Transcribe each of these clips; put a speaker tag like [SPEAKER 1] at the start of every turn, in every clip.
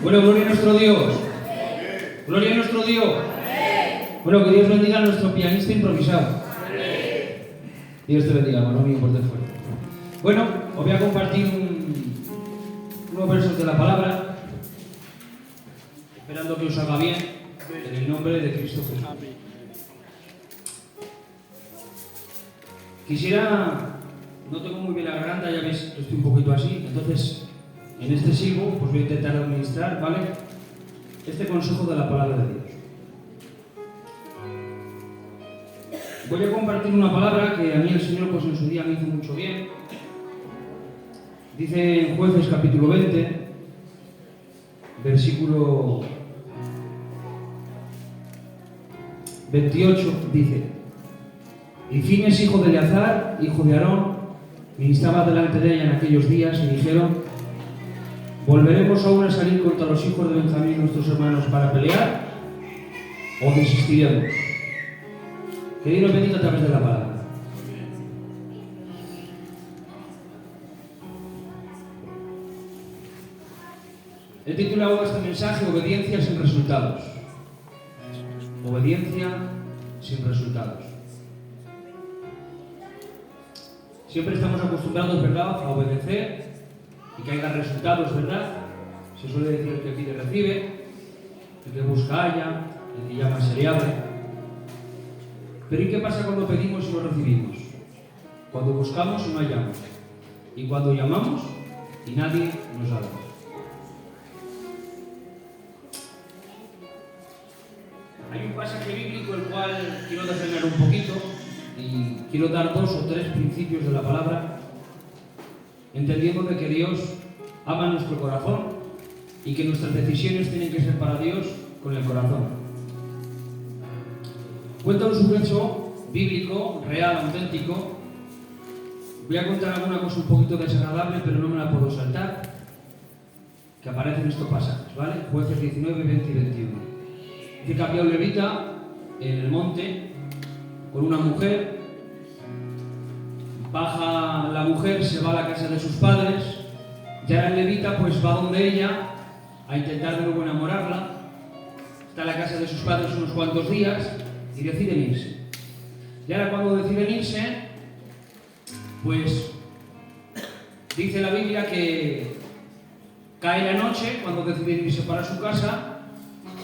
[SPEAKER 1] Bueno, gloria a nuestro Dios. Gloria a nuestro Dios. Bueno, que Dios bendiga a nuestro pianista improvisado. Dios te bendiga, hermano mío, por fuerte. Bueno, os voy a compartir unos versos de la palabra, esperando que os haga bien, en el nombre de Cristo Jesús. Quisiera, no tengo muy bien la garganta, ya veis que estoy un poquito así, entonces en este silbo pues voy a intentar administrar, ¿vale? Este consejo de la palabra de Dios. Voy a compartir una palabra que a mí el Señor pues en su día me hizo mucho bien. Dice en Jueces capítulo 20, versículo 28, dice: Y Fines, hijo de Eleazar, hijo de Aarón, ministraba delante de ella en aquellos días, y dijeron: ¿Volveremos aún a salir contra los hijos de Benjamín, nuestros hermanos, para pelear? ¿O desistiremos? Que Dios nos bendiga a través de la palabra. He titulado este mensaje Obediencia sin resultados. Obediencia sin resultados. Siempre estamos acostumbrados, ¿verdad?, a obedecer y que haya resultados, ¿verdad? Se suele decir: el que pide recibe, el que busca halla, el que llama se le abre. Pero ¿y qué pasa cuando pedimos y no recibimos? Cuando buscamos y no hallamos. Y cuando llamamos y nadie nos habla. Hay un pasaje bíblico el cual quiero desarrollar un poquito y quiero dar 2 o 3 principios de la palabra, entendiendo de que Dios ama nuestro corazón y que nuestras decisiones tienen que ser para Dios con el corazón. Cuenta un suceso bíblico, real, auténtico. Voy a contar alguna cosa un poquito desagradable, pero no me la puedo saltar, que aparece en estos pasajes, ¿vale? Jueces 19, 20 y 21. Dice que había un levita en el monte con una mujer. Baja la mujer, se va a la casa de sus padres. Ya el levita pues va donde ella a intentar de nuevo enamorarla. Está en la casa de sus padres unos cuantos días y deciden irse. Y ahora cuando deciden irse, pues dice la Biblia que cae la noche cuando deciden irse para su casa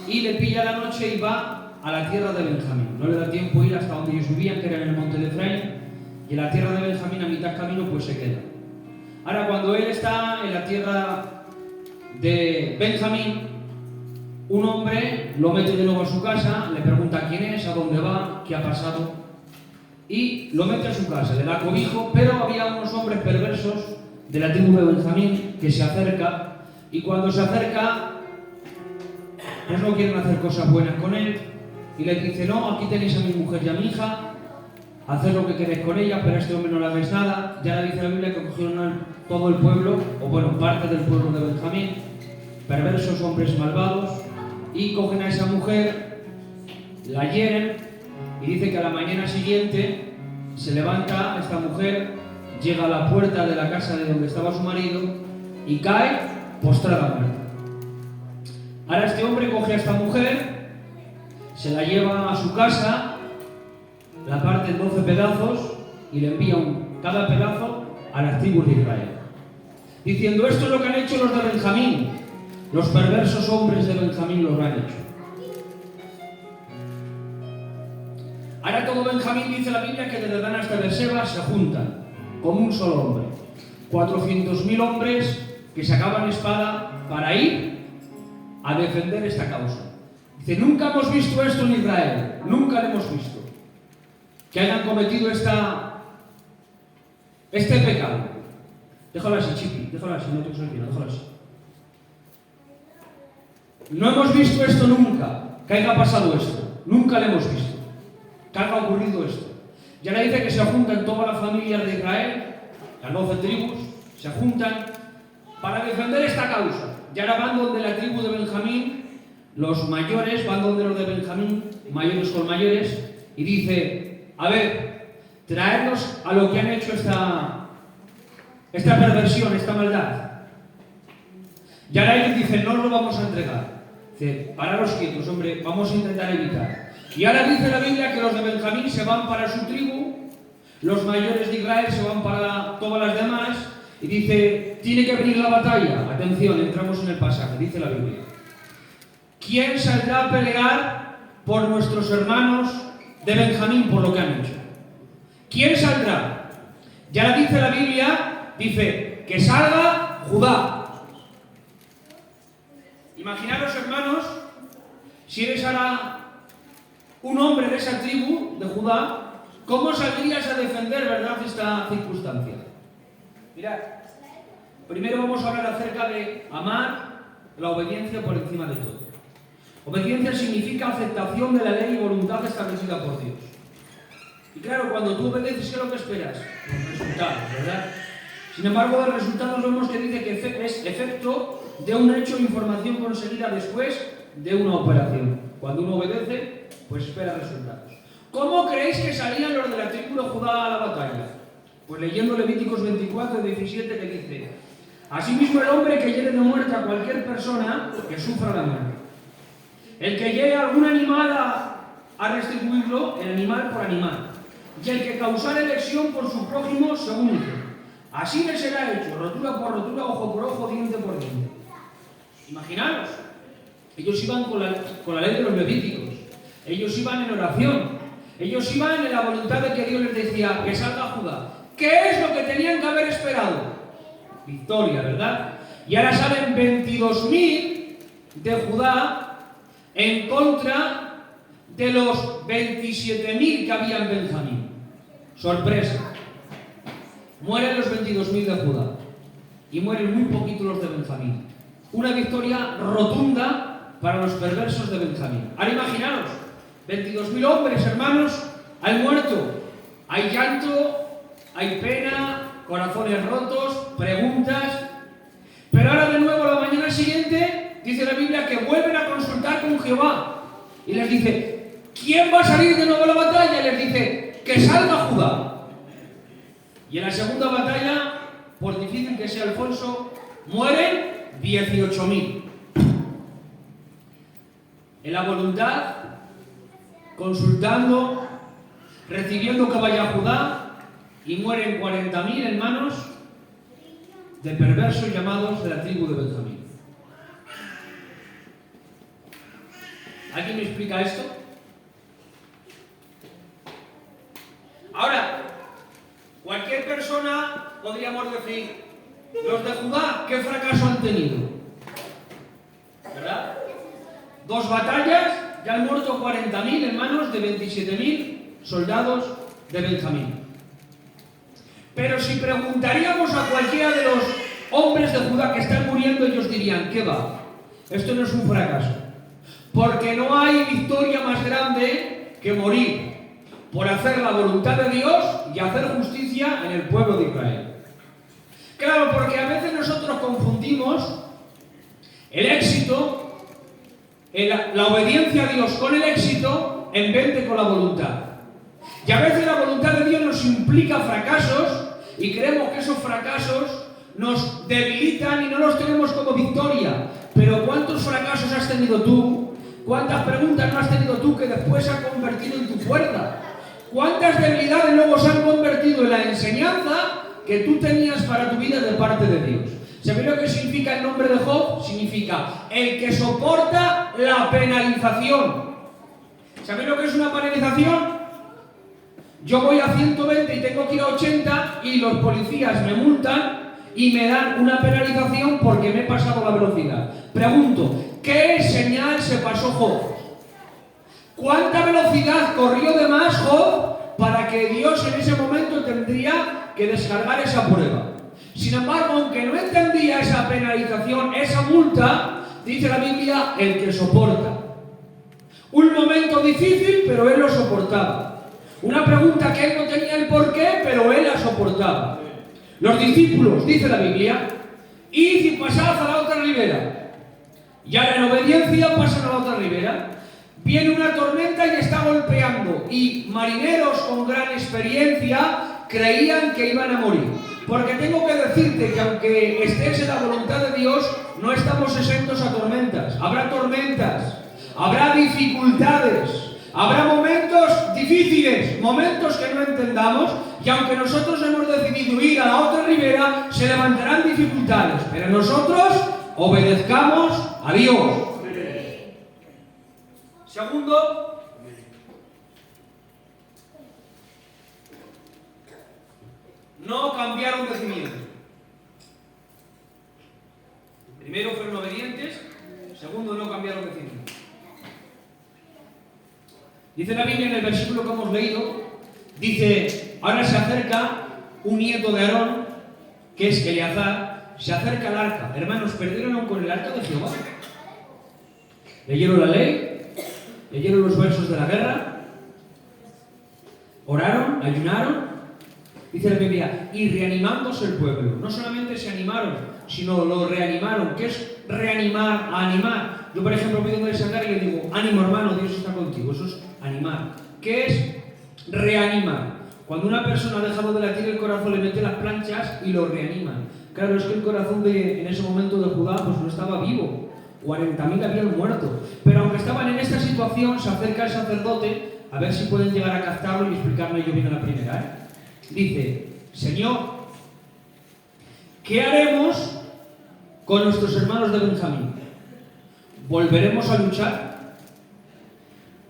[SPEAKER 1] y le pilla la noche y va a la tierra de Benjamín. No le da tiempo a ir hasta donde ellos vivían, que era en el monte de Efraín, y en la tierra de Benjamín a mitad camino pues se queda. Ahora cuando él está en la tierra de Benjamín, un hombre lo mete de nuevo a su casa, le pregunta quién es, a dónde va, qué ha pasado, y lo mete a su casa, le da cobijo, pero había unos hombres perversos de la tribu de Benjamín que se acerca, y cuando se acerca pues no quieren hacer cosas buenas con él, y le dice: no, aquí tenéis a mi mujer y a mi hija, haced lo que queréis con ella, pero a este hombre no le hagáis nada. Ya le dice la Biblia que cogieron todo el pueblo, o bueno, parte del pueblo de Benjamín, perversos hombres malvados, y cogen a esa mujer, la hieren, y dice que a la mañana siguiente se levanta esta mujer, llega a la puerta de la casa de donde estaba su marido y cae postrada muerta. Ahora este hombre coge a esta mujer, se la lleva a su casa, la parte en 12 pedazos y le envía cada pedazo a las tribus de Israel, diciendo: esto es lo que han hecho los de Benjamín, los perversos hombres de Benjamín lo han hecho. Ahora todo Benjamín, dice la Biblia, que desde Dan hasta Beerseba se juntan como un solo hombre. 400.000 hombres que sacaban espada para ir a defender esta causa. Dice: nunca hemos visto esto en Israel, nunca lo hemos visto, que hayan cometido este pecado. Déjalo así, Chipi, déjalo así, no te uso el vino, déjalo así. No hemos visto esto nunca, que haya pasado esto, nunca lo hemos visto, que haya ocurrido esto. Y ahora dice que se juntan todas las familias de Israel, las 12 tribus, se juntan para defender esta causa. Y ahora van donde la tribu de Benjamín, los mayores van donde los de Benjamín, mayores con mayores, y dice: a ver, traernos a lo que han hecho esta perversión, esta maldad. Y ahora ellos dicen, no os lo vamos a entregar. Dice, pararos quietos, hombre, vamos a intentar evitar. Y ahora dice la Biblia que los de Benjamín se van para su tribu, los mayores de Israel se van para todas las demás, y dice, tiene que venir la batalla. Atención, entramos en el pasaje, dice la Biblia. ¿Quién saldrá a pelear por nuestros hermanos de Benjamín por lo que han hecho? ¿Quién saldrá? Ya dice la Biblia, dice, que salga Judá. Imaginaros, hermanos, si eres ahora un hombre de esa tribu, de Judá, ¿cómo saldrías a defender, verdad, esta circunstancia? Mirad, primero vamos a hablar acerca de amar la obediencia por encima de todo. Obediencia significa aceptación de la ley y voluntad establecida por Dios. Y claro, cuando tú obedeces, ¿qué es lo que esperas? Los resultados, ¿verdad? Sin embargo, de resultados vemos que dice que es efecto de un hecho o información conseguida después de una operación. Cuando uno obedece, pues espera resultados. ¿Cómo creéis que salían los de la tribu de Judá a la batalla? Pues leyendo Levíticos 24 y 17 que dice: asimismo el hombre que hiere de muerte a cualquier persona que sufra la muerte. El que hiere a algún animal a restituirlo, el animal por animal. Y el que causare lesión por su prójimo según hizo. Así le será hecho, rotura por rotura, ojo por ojo, diente por diente. Imaginaros, ellos iban con la ley de los Levíticos, ellos iban en oración, ellos iban en la voluntad de que Dios les decía que salga Judá. ¿Qué es lo que tenían que haber esperado? Victoria, ¿verdad? Y ahora salen 22.000 de Judá en contra de los 27.000 que había en Benjamín. Sorpresa. Mueren los 22.000 de Judá y mueren muy poquitos los de Benjamín. Una victoria rotunda para los perversos de Benjamín. Ahora imaginaros, 22.000 hombres, hermanos, han muerto. Hay llanto, hay pena, corazones rotos, preguntas. Pero ahora de nuevo, la mañana siguiente, dice la Biblia que vuelven a consultar con Jehová. Y les dice, ¿quién va a salir de nuevo a la batalla? Y les dice, que salga Judá. Y en la segunda batalla, por difícil que sea Alfonso, mueren 18.000. En la voluntad, consultando, recibiendo que vaya a Judá, y mueren 40.000 en manos de perversos llamados de la tribu de Benjamín. ¿Alguien me explica esto? Ahora, cualquier persona podríamos decir, los de Judá, ¿qué fracaso han tenido? ¿Verdad? 2 batallas, ya han muerto 40.000 en manos de 27.000 soldados de Benjamín. Pero si preguntaríamos a cualquiera de los hombres de Judá que están muriendo, ellos dirían, ¿qué va? Esto no es un fracaso. Porque no hay victoria más grande que morir por hacer la voluntad de Dios y hacer justicia en el pueblo de Israel. Claro, porque a veces nosotros confundimos el éxito, la obediencia a Dios con el éxito en vez de con la voluntad. Y a veces la voluntad de Dios nos implica fracasos y creemos que esos fracasos nos debilitan y no los tenemos como victoria. Pero ¿cuántos fracasos has tenido tú? ¿Cuántas preguntas no has tenido tú que después se han convertido en tu fuerza? ¿Cuántas debilidades luego se han convertido en la enseñanza que tú tenías para tu vida de parte de Dios? ¿Sabéis lo que significa el nombre de Job? Significa el que soporta la penalización. ¿Sabéis lo que es una penalización? Yo voy a 120 y tengo que ir a 80 y los policías me multan y me dan una penalización porque me he pasado la velocidad. Pregunto, ¿qué señal se pasó Job? ¿Cuánta velocidad corrió de más Job para que Dios en ese momento tendría que descargar esa prueba? Sin embargo, aunque no entendía esa penalización, esa multa, dice la Biblia, el que soporta. Un momento difícil, pero él lo soportaba. Una pregunta que él no tenía el porqué, pero él la soportaba. Los discípulos, dice la Biblia, id y pasad a la otra ribera. Y ahora en obediencia pasan a la otra ribera. Viene una tormenta y está golpeando. Y marineros con gran experiencia creían que iban a morir. Porque tengo que decirte que aunque estés en la voluntad de Dios, no estamos exentos a tormentas. Habrá tormentas, habrá dificultades, habrá momentos difíciles, momentos que no entendamos, y aunque nosotros hemos decidido ir a la otra ribera, se levantarán dificultades, pero nosotros obedezcamos a Dios. Segundo, no cambiaron de cimiento. Primero fueron obedientes, segundo, no cambiaron de cimiento. Dice la Biblia en el versículo que hemos leído, dice, ahora se acerca un nieto de Aarón, que es Eleazar, se acerca al arca. Hermanos, perdieron aún con el arca de Jehová. Leyeron la ley, leyeron los versos de la guerra, oraron, ayunaron, dice la Biblia, y reanimándose el pueblo. No solamente se animaron, sino lo reanimaron. ¿Qué es reanimar a animar? Yo, por ejemplo, me voy a desandar y le digo, ánimo hermano, Dios está contigo. Eso es animar. ¿Qué es reanimar? Cuando una persona ha dejado de latir el corazón, le mete las planchas y lo reaniman. Claro, es que el corazón en ese momento de Judá pues no estaba vivo. 40.000 habían muerto. Pero aunque estaban en esta situación, se acerca el sacerdote a ver si pueden llegar a captarlo y explicarme yo bien a la primera. Dice, Señor, ¿qué haremos con nuestros hermanos de Benjamín? ¿Volveremos a luchar?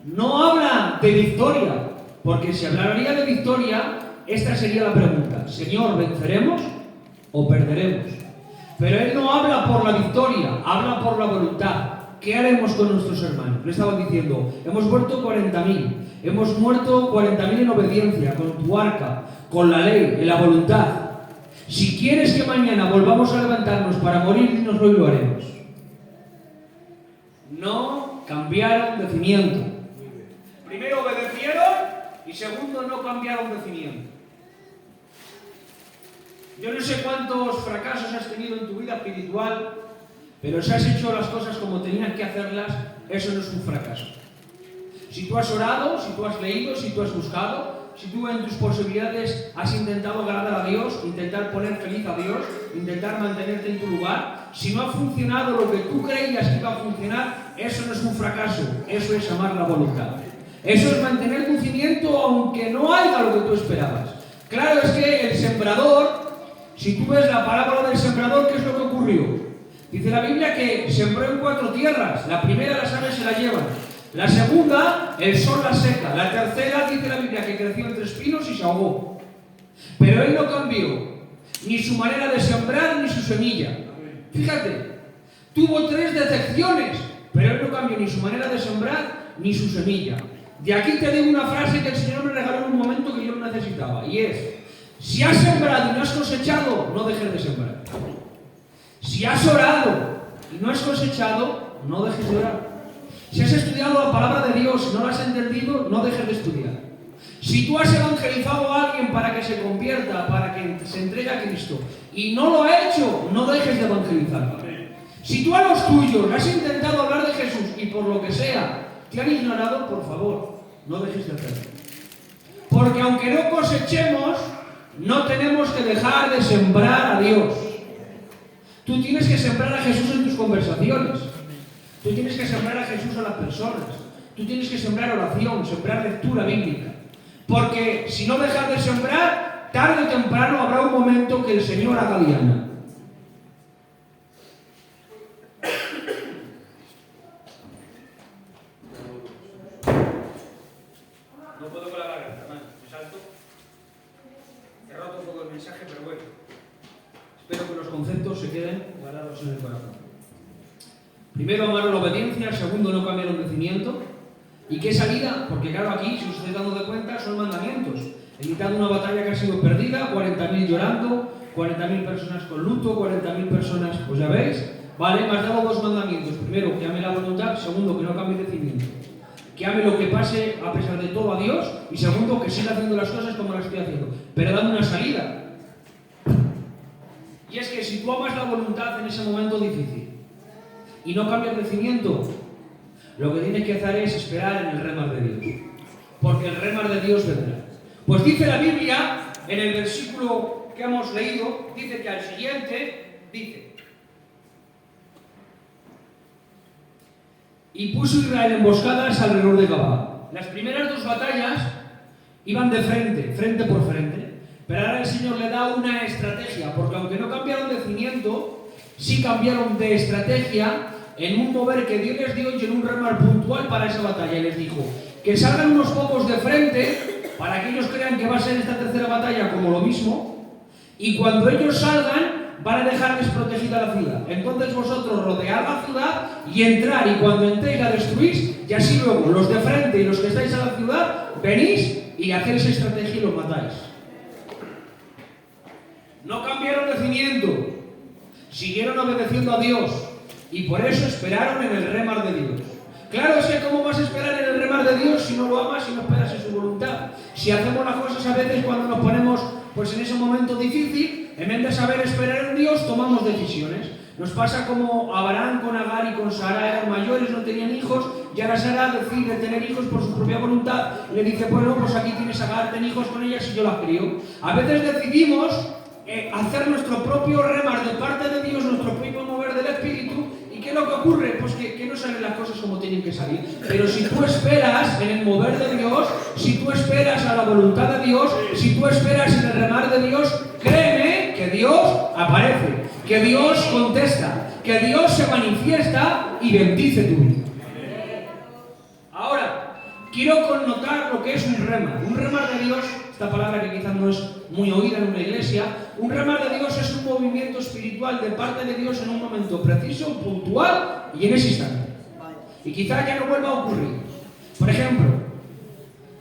[SPEAKER 1] No habla de victoria, porque si hablaría de victoria, esta sería la pregunta. Señor, ¿venceremos o perderemos? Pero él no habla por la victoria, habla por la voluntad. ¿Qué haremos con nuestros hermanos? Le estaban diciendo, hemos muerto 40.000, hemos muerto 40.000 en obediencia, con tu arca, con la ley, en la voluntad. Si quieres que mañana volvamos a levantarnos para morir, dínoslo y lo haremos. No cambiaron de cimiento. Primero obedecieron y segundo no cambiaron de cimiento. Yo no sé cuántos fracasos has tenido en tu vida espiritual, pero si has hecho las cosas como tenías que hacerlas, eso no es un fracaso. Si tú has orado, si tú has leído, si tú has buscado, si tú en tus posibilidades has intentado agradar a Dios, intentar poner feliz a Dios, intentar mantenerte en tu lugar, si no ha funcionado lo que tú creías que iba a funcionar, eso no es un fracaso, eso es amar la voluntad. Eso es mantener tu cimiento aunque no haya lo que tú esperabas. Claro, es que el sembrador, si tú ves la parábola del sembrador, ¿qué es lo que ocurrió? Dice la Biblia que sembró en 4 tierras. La primera las aves se la llevan. La segunda, el sol la seca. La tercera, dice la Biblia, que creció entre espinos y se ahogó. Pero él no cambió ni su manera de sembrar ni su semilla. Fíjate, tuvo 3 decepciones, pero él no cambió ni su manera de sembrar ni su semilla. De aquí te digo una frase que el Señor me regaló en un momento que yo lo necesitaba, y es: si has sembrado y no has cosechado, no dejes de sembrar. Si has orado y no has cosechado, no dejes de orar. Si has estudiado la palabra de Dios y no la has entendido, no dejes de estudiar. Si tú has evangelizado a alguien para que se convierta, para que se entregue a Cristo, y no lo ha hecho, no dejes de evangelizarlo. Si tú a los tuyos has intentado hablar de Jesús y por lo que sea te han ignorado, por favor, no dejes de hacerlo. Porque aunque no cosechemos, no tenemos que dejar de sembrar a Dios. Tú tienes que sembrar a Jesús en tus conversaciones. Tú tienes que sembrar a Jesús a las personas. Tú tienes que sembrar oración, sembrar lectura bíblica. Porque si no dejas de sembrar, tarde o temprano habrá un momento que el Señor haga diana. No puedo con la garganta, hermano. Me salto. He roto un poco el mensaje, pero bueno. Espero que los conceptos se queden guardados en el corazón. Primero, amaron la obediencia. Segundo, no cambiaron de cimiento. ¿Y qué salida? Porque claro, aquí, si os estáis dando de cuenta, son mandamientos. En mitad de una batalla que ha sido perdida, 40.000 llorando, 40.000 personas con luto, 40.000 personas, pues ya veis, vale, me has dado 2 mandamientos. Primero, que ame la voluntad. Segundo, que no cambie de cimiento. Que ame lo que pase a pesar de todo a Dios. Y segundo, que siga haciendo las cosas como las estoy haciendo. Pero dame una salida. Y es que si tú amas la voluntad en ese momento difícil y no cambias de cimiento, lo que tienes que hacer es esperar en el remar de Dios. Porque el remar de Dios vendrá. Pues dice la Biblia en el versículo que hemos leído, dice que al siguiente, dice: y puso Israel emboscadas alrededor de Gabá. Las primeras dos batallas iban de frente, frente por frente, pero ahora el Señor le da una estrategia, porque aunque no cambiaron de cimiento, sí cambiaron de estrategia en un mover que Dios les dio y en un remar puntual para esa batalla. Y les dijo que salgan unos pocos de frente para que ellos crean que va a ser esta tercera batalla como lo mismo, y cuando ellos salgan van a dejar desprotegida la ciudad. Entonces vosotros rodead la ciudad y entrar, y cuando entréis la destruís, y así luego los de frente y los que estáis a la ciudad venís y hacéis estrategia y los matáis. No cambiaron de cimiento, siguieron obedeciendo a Dios y por eso esperaron en el remar de Dios. Claro, es que ¿cómo vas a esperar en el remar de Dios si no lo amas y no esperas en su voluntad? Si hacemos las cosas a veces cuando nos ponemos pues en ese momento difícil, en vez de saber esperar en Dios, tomamos decisiones. Nos pasa como Abraham con Agar y con Sara, eran mayores, no tenían hijos, y ahora Sara decide tener hijos por su propia voluntad, y le dice, bueno, pues aquí tienes a Agar, ten hijos con ellas y yo las crío. A veces decidimos hacer nuestro propio remar de parte de Dios, nuestro propio mover del Espíritu. ¿Y qué es lo que ocurre? Pues que no salen las cosas como tienen que salir. Pero si tú esperas en el mover de Dios, si tú esperas a la voluntad de Dios, si tú esperas en el remar de Dios, créeme que Dios aparece, que Dios contesta, que Dios se manifiesta y bendice tu vida. Ahora, quiero connotar lo que es un remar. Un remar de Dios, esta palabra que quizás no es muy oída en una iglesia, un remar de Dios es un movimiento espiritual de parte de Dios en un momento preciso, puntual y en ese instante. Y quizás ya no vuelva a ocurrir. Por ejemplo,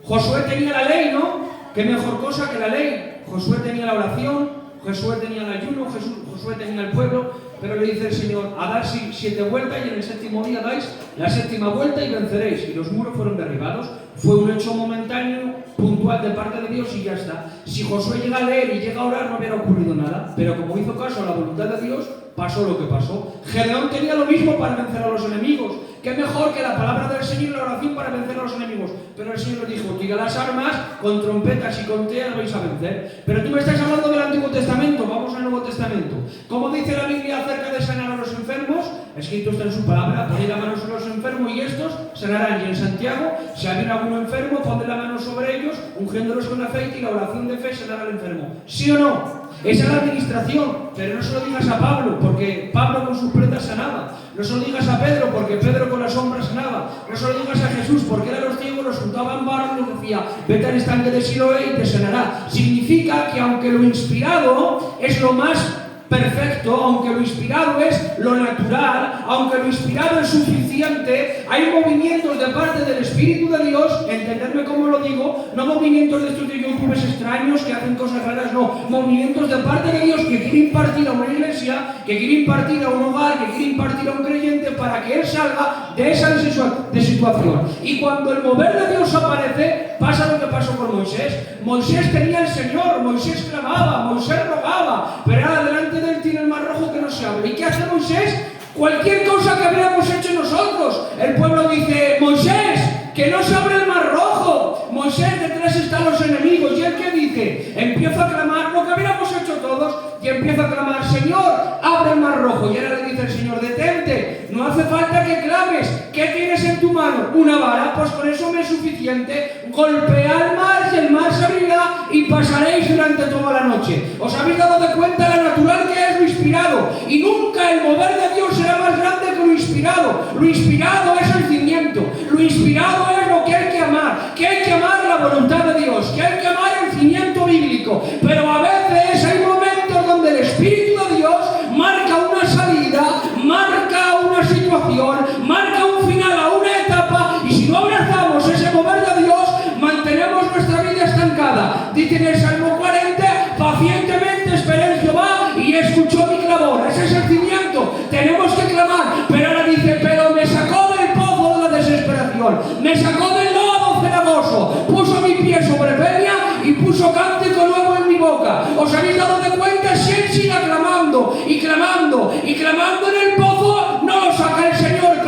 [SPEAKER 1] Josué tenía la ley, ¿no? ¿Qué mejor cosa que la ley? Josué tenía la oración, Josué tenía el ayuno, Josué tenía el pueblo, pero le dice el Señor, a dar 7 vueltas y en el séptimo día dais la séptima vuelta y venceréis. Y los muros fueron derribados. Fue un hecho momentáneo, puntual de parte de Dios y ya está. Si Josué llega a leer y llega a orar no hubiera ocurrido nada, pero como hizo caso a la voluntad de Dios, pasó lo que pasó. Gedeón tenía lo mismo para vencer a los enemigos. ¿Qué mejor que la palabra del Señor y la oración para vencer a los enemigos? Pero el Señor le dijo, tira las armas, con trompetas y con teas vais a vencer. Pero tú me estás hablando del Antiguo Testamento, vamos al Nuevo Testamento. ¿Cómo dice la Biblia acerca de sanar a los enfermos? Escrito está en su palabra, poned la mano sobre los enfermos y estos sanarán. Y en Santiago, si hay alguno enfermo, poned la mano sobre ellos, ungiéndolos con aceite y la oración de fe sanará al enfermo. ¿Sí o no? Esa es la administración, pero no se lo digas a Pablo, porque Pablo con sus prendas sanaba. No se lo digas a Pedro, porque Pedro con las sombras sanaba. No se lo digas a Jesús, porque él a los ciegos los juntaba en barro y les decía, vete al estanque de Siloé y te sanará. Significa que aunque lo inspirado es lo más perfecto, aunque lo inspirado es lo natural, aunque lo inspirado es suficiente, hay movimientos de parte del Espíritu de Dios, entenderme cómo lo digo, no movimientos de estos de youtubers extraños que hacen cosas raras, no, movimientos de parte de Dios que quiere impartir a una iglesia, que quiere impartir a un hogar, que quiere impartir a un creyente para que él salga de esa situación. Y cuando el mover de Dios aparece, pasa lo que pasó con Moisés. Moisés tenía el Señor, Moisés clamaba, Moisés rogaba, pero ahora delante de él tiene el mar rojo que no se abre. ¿Y qué hace Moisés? Cualquier cosa que habríamos hecho nosotros. El pueblo dice, Moisés, que no se abre el mar rojo. Moisés, detrás están los enemigos. ¿Y él qué dice? Empieza a clamar lo que habríamos hecho todos y empieza a clamar, Señor, abre el mar rojo. Y ahora le dice el Señor, detente, no hace falta que clames. ¿Qué tienes en tu mano? Una vara, pues con eso me es suficiente. Golpea el mar y el mar se abrirá y pasaréis durante toda la noche. ¿Os habéis dado de cuenta de lo natural que es lo inspirado? Y nunca el mover de Dios será más grande que lo inspirado. Lo inspirado es el cimiento. Lo inspirado es lo que hay que amar. Que hay que amar la voluntad de Dios. Que hay que amar el cimiento bíblico. Pero a veces hay momentos donde el Espíritu de Dios marca una salida, marca una situación, marca un final a una etapa, y si no abrazamos ese mover de Dios, mantenemos nuestra vida estancada. Dice en el Salmo 40, pacientemente esperé en Jehová y escuchó mi clamor. Ese es el cimiento, tenemos que clamar. Pero ahora dice, pero me sacó del pozo de la desesperación, me sacó del lodo cenagoso, puso mi pie sobre peña y puso cántico nuevo en mi boca. ¿Os habéis dado de cuenta? Si él sigue clamando y clamando y clamando en el pozo, no lo saca el Señor.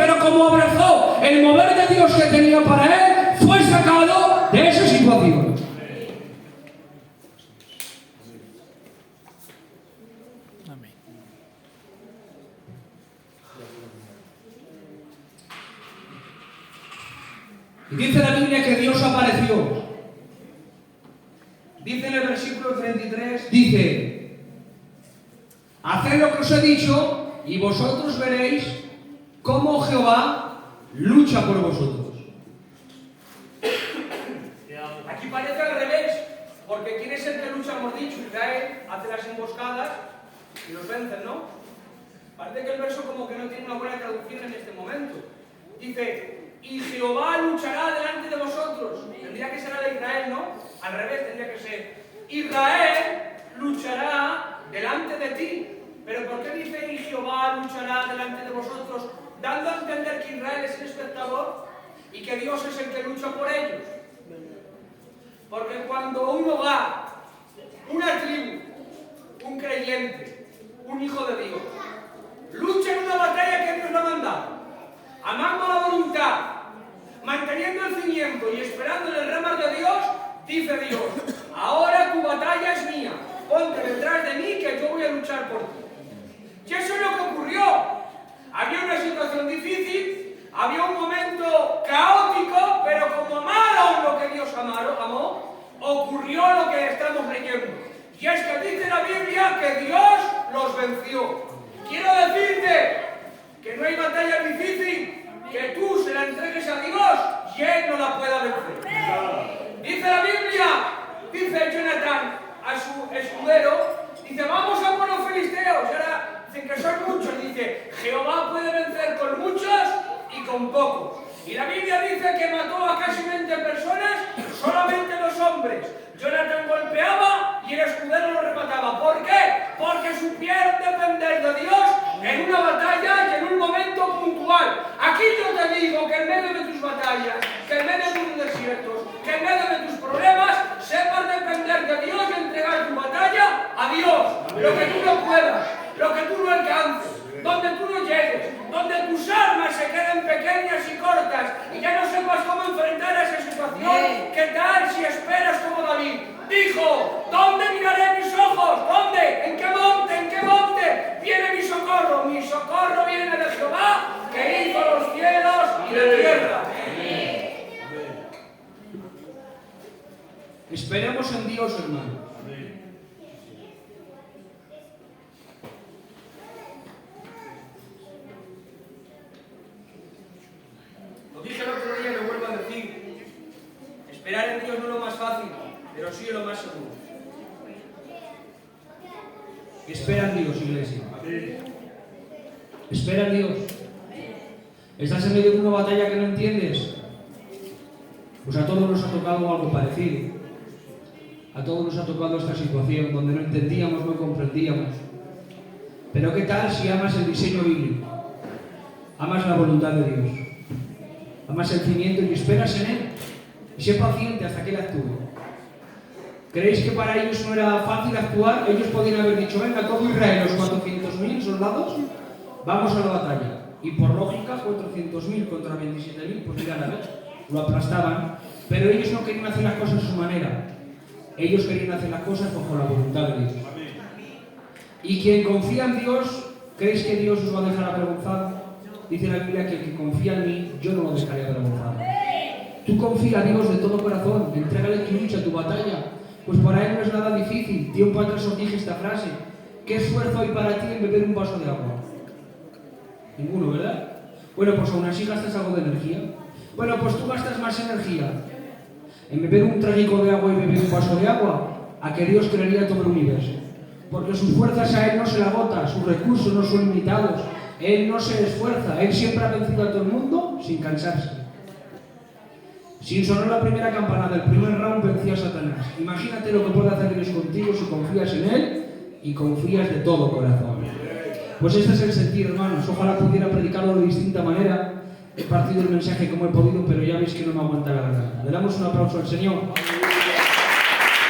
[SPEAKER 1] Y dice la Biblia que Dios apareció. Dice en el versículo 33, dice: haced lo que os he dicho y vosotros veréis cómo Jehová lucha por vosotros.
[SPEAKER 2] Aquí parece al revés, porque ¿quién es el que lucha? Hemos dicho, Israel hace las emboscadas y los vencen, ¿no? Parece que el verso como que no tiene una buena traducción en este momento. Dice: y Jehová luchará delante de vosotros. Tendría que ser a de Israel, ¿no? Al revés tendría que ser: Israel luchará delante de ti. Pero ¿por qué dice y Jehová luchará delante de vosotros? Dando a entender que Israel es el espectador y que Dios es el que lucha por ellos. Porque cuando un hogar, una tribu, un creyente, un hijo de Dios, lucha en una batalla que Dios le ha mandado, amando la voluntad, manteniendo el cimiento y esperando en el remar de Dios, dice Dios: ahora tu batalla es mía, ponte detrás de mí que yo voy a luchar por ti. Y eso es lo que ocurrió. Había una situación difícil, había un momento caótico, pero como amaron lo que Dios amó, ocurrió lo que estamos leyendo. Y es que dice la Biblia que Dios los venció. Quiero decirte que no hay batalla difícil que tú se la entregues a Dios y Él no la pueda vencer. Dice la Biblia, dice Jonatán a su escudero, dice: vamos a por los filisteos. Y ahora dicen que son muchos. Dice: Jehová puede vencer con muchos y con pocos. Y la Biblia dice que mató a casi 20 personas, solamente 2 hombres. Jonatán golpeaba y el escudero lo remataba. ¿Por qué? Porque supieron depender de Dios en una batalla y en un momento puntual. Aquí yo te digo que en medio de tus batallas, que en medio de tus desiertos, que en medio de tus problemas, sepas depender de Dios y entregar tu batalla a Dios. Lo que tú no puedas, lo que tú no alcances, donde tú no llegues, donde tus armas se queden pequeñas y cortas y ya no sepas cómo enfrentar a esa situación. ¿Qué tal si esperas como David? Dijo: ¿dónde miraré mis ojos? ¿Dónde? ¿En qué monte? ¿En qué monte? Viene mi socorro. Mi socorro viene de Jehová, que hizo los cielos y la tierra.
[SPEAKER 1] Esperemos en Dios, hermano.
[SPEAKER 2] Lo dije el otro día y lo vuelvo a decir. Esperar en Dios no es lo más fácil, pero sí es lo más seguro.
[SPEAKER 1] Espera en Dios, iglesia. Espera en Dios. ¿Estás en medio de una batalla que no entiendes? Pues a todos nos ha tocado algo parecido. A todos nos ha tocado esta situación donde no entendíamos, no comprendíamos. Pero ¿qué tal si amas el diseño bíblico? Amas la voluntad de Dios. Amas el cimiento y esperas en Él. Y sé paciente hasta que Él actúe. ¿Creéis que para ellos no era fácil actuar? Ellos podían haber dicho: venga, todo Israel, los 400.000 soldados, vamos a la batalla. Y por lógica, 400.000 contra 27.000, pues miran a ver, lo aplastaban. Pero ellos no querían hacer las cosas a su manera. Ellos querían hacer las cosas bajo la voluntad de Dios. Y quien confía en Dios, ¿creéis que Dios os va a dejar avergonzado? Dice la Biblia que el que confía en mí, yo no lo dejaré avergonzado. Tú confía a Dios de todo corazón, entrégale tu lucha, tu batalla. Pues para Él no es nada difícil. Tiempo atrás os dije esta frase: ¿qué esfuerzo hay para ti en beber un vaso de agua? Ninguno, ¿verdad? Bueno, pues aún así gastas algo de energía. Bueno, pues tú gastas más energía en beber un traguico de agua y beber un vaso de agua, a que Dios crearía todo el universo. Porque sus fuerzas a Él no se le agota, sus recursos no son limitados. Él no se esfuerza, Él siempre ha vencido a todo el mundo sin cansarse. Sin sonar la primera campanada, el primer round venció a Satanás. Imagínate lo que puede hacer Dios contigo si confías en Él y confías de todo corazón. Pues este es el sentir, hermanos. Ojalá pudiera predicarlo de distinta manera. He partido el mensaje como he podido, pero ya veis que no me aguanta la verdad. Le damos un aplauso al Señor.